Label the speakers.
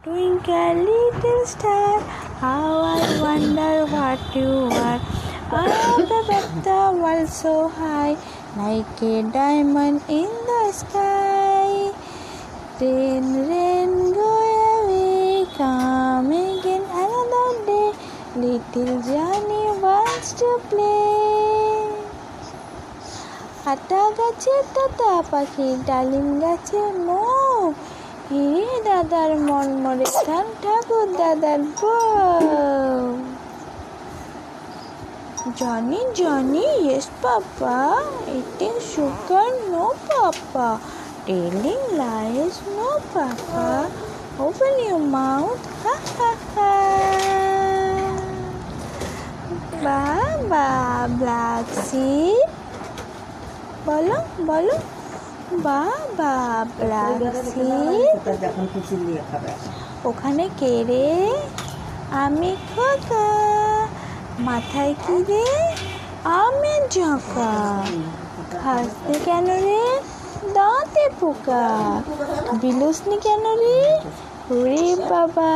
Speaker 1: Twinkle little star, how I wonder what you are. Up above the world so high, like a diamond in the sky. Rain, rain, go away, come again another day. Little Johnny wants to play. আটা গাছে তোতা পাখি, ডালিম গাছে মৌ। হিরে দাদার মনমরে ধান, ঠাকুর দাদার বউ। Johnny, Johnny, yes papa, eating sugar, no papa, telling lies, no papa, open your mouth, ha ha ha. Baba, black sheep, বলো বলো, বাবা ব্ল্যাক শিপ। ওখানে কে রে? আমি খোকা। মাথায় কি রে? আমের ঝাঁকা। হাসতে কেন রে? দাঁতে পোকা। বিলুসনি কেন রে? ওরে বাবা।